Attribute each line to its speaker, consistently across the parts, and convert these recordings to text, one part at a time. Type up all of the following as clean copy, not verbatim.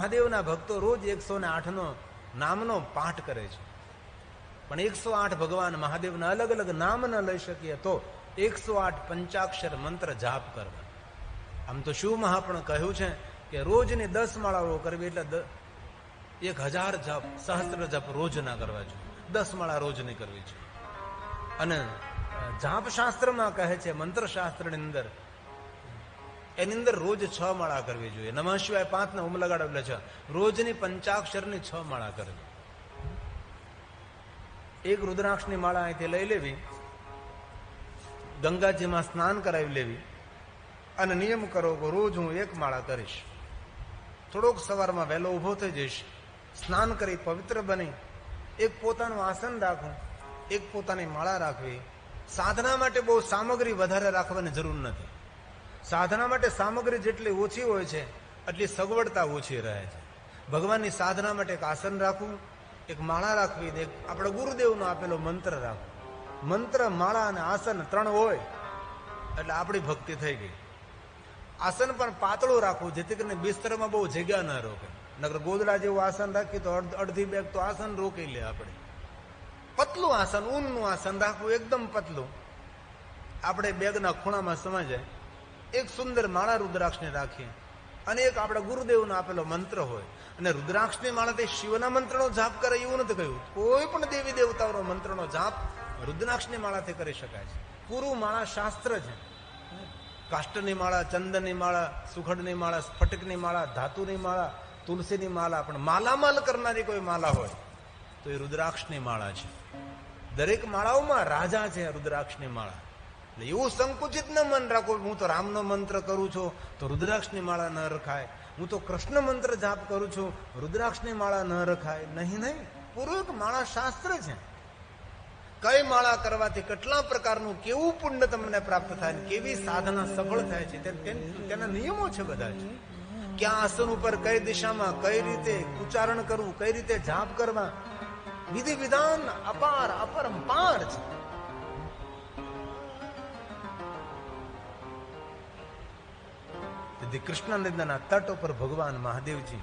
Speaker 1: મહાદેવના ભક્તો રોજ 108 નામનો પાઠ કરે છે, પણ 108 ભગવાન મહાદેવના અલગ અલગ નામ ન લઈ શકીએ તો 108 પંચાક્ષર મંત્ર જાપ કરવા. આમ તો શિવ મહાપણ કહ્યું છે કે રોજની 10 માળાઓ કરવી, એટલે 1000 જપ, સહસ્ત્ર જપ રોજ ના કરવા જોઈએ, 10 માળા રોજ નહીં કરવી જોઈએ. અને જાપ શાસ્ત્રમાં કહે છે, મંત્ર શાસ્ત્રની અંદર એની અંદર રોજ 6 માળા કરવી જોઈએ. નમઃ શિવાય 5 ને ઓમ લગાડો એટલે 6, રોજની પંચાક્ષરની 6 માળા કરવી. એક રુદ્રાક્ષની માળા અહીંથી લઈ લેવી, ગંગાજીમાં સ્નાન કરાવી લેવી અને નિયમ કરો કે રોજ હું 1 માળા કરીશ. થોડોક સવારમાં વહેલો ઊભો થઈ જઈશ, સ્નાન કરી પવિત્ર બની એક પોતાનું આસન રાખવું, એક પોતાની માળા રાખવી. સાધના માટે બહુ સામગ્રી વધારે રાખવાની જરૂર નથી. સાધના માટે સામગ્રી જેટલી ઓછી હોય છે એટલી સગવડતા ઓછી રહે છે. ભગવાનની સાધના માટે એક આસન રાખવું, એક માળા રાખવી, એક આપણા ગુરુદેવનો આપેલો મંત્ર રાખવો. મંત્ર, માળા અને આસન 3 હોય એટલે આપણી ભક્તિ થઈ ગઈ. આસન પણ પાતળું રાખવું, જેથી કરીને બિસ્તરમાં બહુ જગ્યા ન રોકે. નકર ગોદડા જેવું આસન રાખીએ તો અડધી બેગ તો આસન રોકી લે આપણે. પતલું આસન, ઊનનું આસન રાખવું, એકદમ પતલું, આપણે બેગના ખૂણામાં સમાઈ જાય. એક સુંદર માળા રુદ્રાક્ષને રાખીએ અને એક આપણા ગુરુદેવનો આપેલો મંત્ર હોય. અને રુદ્રાક્ષની માળાથી શિવના મંત્રનો જાપ કરે એવું નથી કહ્યું. કોઈ પણ દેવી દેવતાઓનો મંત્રનો જાપ રુદ્રાક્ષની માળાથી કરી શકાય છે. પૂરું માળા શાસ્ત્ર છે. કાષ્ટની માળા, ચંદનની માળા, સુખડની માળા, સ્ફટિકની માળા, ધાતુની માળા, તુલસીની માળા, પણ માલામાલ કરનારી કોઈ માળા હોય તો એ રુદ્રાક્ષની માળા છે. દરેક માળાઓમાં રાજા છે રુદ્રાક્ષની માળા. એટલે એવું સંકુચિત ન મન રાખો, હું તો રામનો મંત્ર કરું છું તો રુદ્રાક્ષની માળા ન રખાય, હું તો કૃષ્ણ મંત્ર જાપ કરું છું રુદ્રાક્ષની માળા ન રખાય. નહીં, પૂરું એક માળા શાસ્ત્ર છે. કઈ માળા કરવાથી કેટલા પ્રકારનું કેવું પુણ્ય તમને પ્રાપ્ત થાય, કેવી સાધના સફળ થાય છે, તેના નિયમો છે બધા છે. ક્યાં આસન ઉપર કઈ દિશામાં કઈ રીતે ઉચ્ચારણ કરવું, કઈ રીતે જાપ કરવા, વિધિ વિધાન અપાર અપરંપાર છે. તેથી કૃષ્ણ નદીના તટ ઉપર ભગવાન મહાદેવજી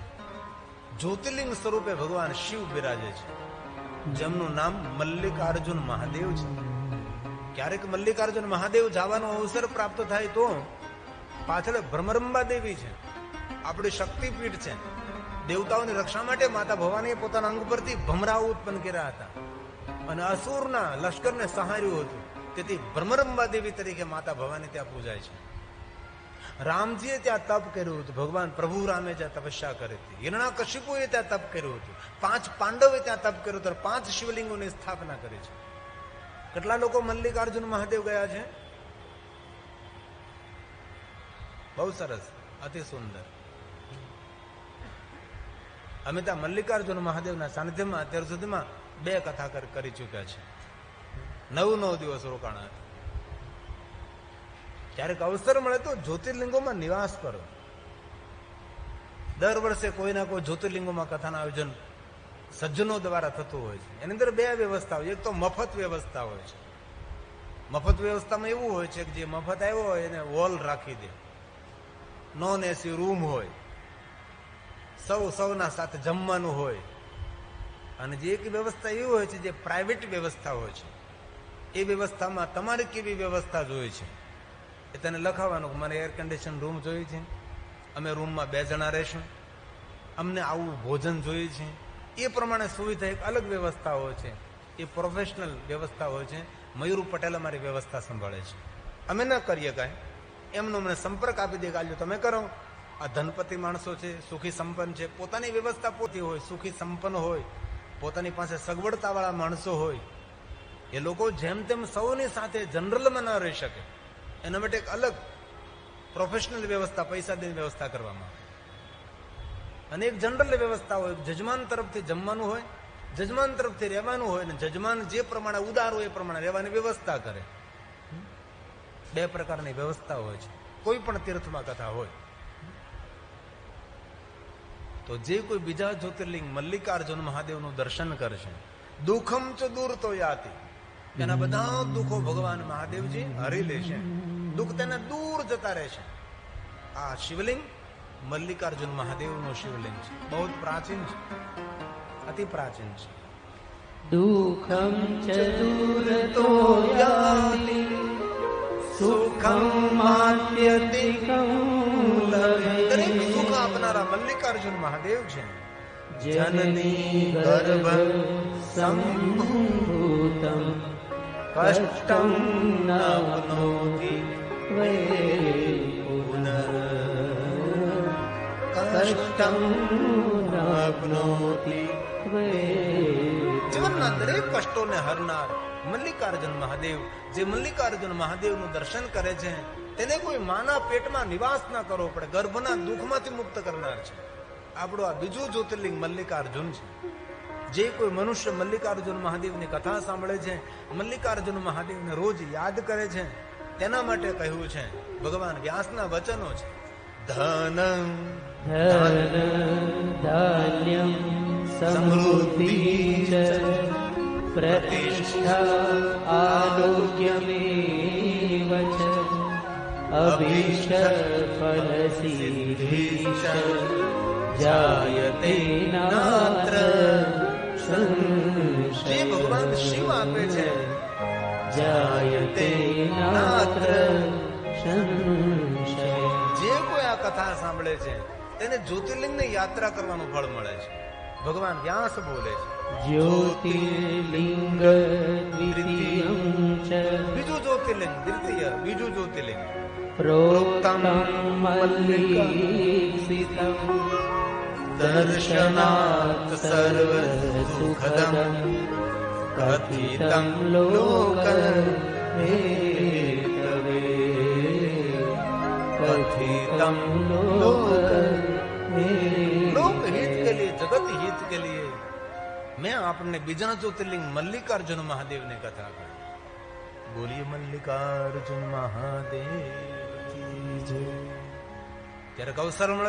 Speaker 1: જ્યોતિર્લિંગ સ્વરૂપે ભગવાન શિવ બિરાજે છે, જેમનું નામ મલ્લિકાર્જુન મહાદેવ છે. ક્યારેક મલ્લિકાર્જુન મહાદેવ જવાનો અવસર પ્રાપ્ત થાય તો પાછળ ભ્રમરંબા દેવી છે, આપણી શક્તિપીઠ છે. દેવતાઓની રક્ષા માટે માતા ભવાનીએ પોતાના અંગ પરથી ભમરાઓ ઉત્પન્ન કર્યા હતા અને અસુરના લશ્કરને સહાર્યું હતું. તેથી ભ્રમરંબા દેવી તરીકે માતા ભવાની ત્યાં પૂજાય છે. રામજીએ ત્યાં તપ કર્યું હતું, ભગવાન પ્રભુ રામે જ્યાં તપસ્યા કરી હતી. હિરણ્યકશિપુએ ત્યાં તપ કર્યું હતું, 5 પાંડવે ત્યાં તપ કર્યું હતું, 5 શિવલિંગોની સ્થાપના કરી છે. કેટલા લોકો મલ્લિકાર્જુન મહાદેવ ગયા છે? બહુ સરસ, અતિ સુંદર. અમે ત્યાં મલ્લિકાર્જુન મહાદેવના સાનિધ્યમાં અત્યાર સુધીમાં 2 કથા કરી ચૂક્યા છે. 9 દિવસ રોકાણા. ક્યારેક અવસર મળે તો જ્યોતિર્લિંગોમાં નિવાસ કરો. દર વર્ષે કોઈ ના કોઈ જ્યોતિર્લિંગોમાં કથાના આયોજન સજ્જનો દ્વારા થતું હોય છે. એની અંદર 2 વ્યવસ્થા હોય. એક તો મફત વ્યવસ્થા હોય છે. મફત વ્યવસ્થામાં એવું હોય છે કે જે મફત આવ્યો હોય એને હોલ રાખી દે, નોન એસી રૂમ હોય, સૌના સાથે જમવાનું હોય. અને જે એક વ્યવસ્થા એવી હોય છે જે પ્રાઇવેટ વ્યવસ્થા હોય છે. એ વ્યવસ્થામાં તમારે કેવી વ્યવસ્થા જોઈએ છે એ તને લખાવાનું કે મારે એર કન્ડિશન રૂમ જોઈએ છે, અમે રૂમમાં 2 જણા રહેશું, અમને આવું ભોજન જોઈએ છે. એ પ્રમાણે સુવિધા એક અલગ વ્યવસ્થા હોય છે. એ પ્રોફેશનલ વ્યવસ્થા હોય છે. મયુર પટેલ અમારી વ્યવસ્થા સંભાળે છે. અમે ન કરીએ કાંઈ, એમનો મને સંપર્ક આપી દે કે આલ્યો તમે કરો. આ ધનપતિ માણસો છે, સુખી સંપન્ન છે, પોતાની વ્યવસ્થા પોતી હોય, સુખી સંપન્ન હોય, પોતાની પાસે સગવડતાવાળા માણસો હોય. એ લોકો જેમ તેમ સૌની સાથે જનરલમાં ન રહી શકે, એના માટે એક અલગ પ્રોફેશનલ વ્યવસ્થા, પૈસા દઈને વ્યવસ્થા કરવામાં આવે. અને એક જનરલ વ્યવસ્થા હોય, જજમાન તરફથી જમવાનું હોય, જજમાન તરફથી રહેવાનું હોય, ને જજમાન જે પ્રમાણે ઉદાર હોય એ પ્રમાણે રહેવાની વ્યવસ્થા કરે. 2 પ્રકારની વ્યવસ્થા હોય છે કોઈ પણ તીર્થમાં કથા હોય તો. જે કોઈ બીજા જ્યોતિર્લિંગ મલ્લિકાર્જુન મહાદેવનું દર્શન કરશે, દુઃખમ ચ દૂર તો યાતિ, એના બધા દુઃખો ભગવાન મહાદેવજી હરી લેશે. દુઃખ તેના દૂર જતા રહેશે. આ શિવલિંગ મલ્લિકાર્જુન મહાદેવનું શિવલિંગ છે. બહુ જ પ્રાચીન છે, અતિ પ્રાચીન છે.
Speaker 2: દુઃખમ ચ દૂરતો યાતિ સુખમ માત્યતિકમ
Speaker 1: દરેક
Speaker 2: લભે
Speaker 1: સુખ આપનારા મલ્લિકાર્જુન મહાદેવ છે.
Speaker 2: જનની ગર્ભ સંભૂતમ કષ્ટમ નાપ્નોતિ વૈ પુનઃ કષ્ટમ નાપ્નોતિ વૈ
Speaker 1: જીવનના દરેક કષ્ટોને હરનાર મલ્લિકાર્જુન મહાદેવ. જે મલ્લિકાર્જુન મહાદેવનું દર્શન કરે છે તેને કોઈ માના પેટમાં નિવાસ ના કરવો પડે, ગર્ભના દુઃખમાંથી મુક્ત કરનાર છે. આપણું આ બીજું જ્યોતિર્લિંગ મલ્લિકાર્જુન છે. જે કોઈ મનુષ્ય મલ્લિકાર્જુન મહાદેવની કથા સાંભળે છે, મલ્લિકાર્જુન મહાદેવને રોજ યાદ કરે છે, તેના માટે કહ્યું છે ભગવાન વ્યાસના વચનો છે. ધન
Speaker 2: ધન ધાન્યમ સમૃદ્ધિ ચ પ્રતિષ્ઠા આરોગ્યમેવ ચ અભીષ્ટ ફલસિદ્ધિ ચ જાયતે નાત્ર સંશય.
Speaker 1: જે ભગવાન શિવ આપે છે,
Speaker 2: જાયતે નાત્ર સંશય.
Speaker 1: જે કોઈ આ કથા સાંભળે છે તેને જ્યોતિર્લિંગની યાત્રા કરવાનું ફળ મળે છે. ભગવાન વ્યાસ બોલે છે
Speaker 2: જ્યોતિર્લિંગ દ્વિતીયં ચ
Speaker 1: બીજું જ્યોતિર્લિંગ, દ્વિતીય બીજું જ્યોતિર્લિંગ.
Speaker 2: પ્રોક્તમ મલ્લીક્ષિતં દર્શનાત સર્વ સુખદં કથિતં લોક હેતવે कथितं लोक
Speaker 1: लोक हित के लिए, जगत हित के लिए मैं आपने बीजा ज्योतिर्लिंग मल्लिकार्जुन महादेव ने कथा कही. बोलिए मल्लिकार्जुन महादेव की जय. ત્યારે અવસર મળે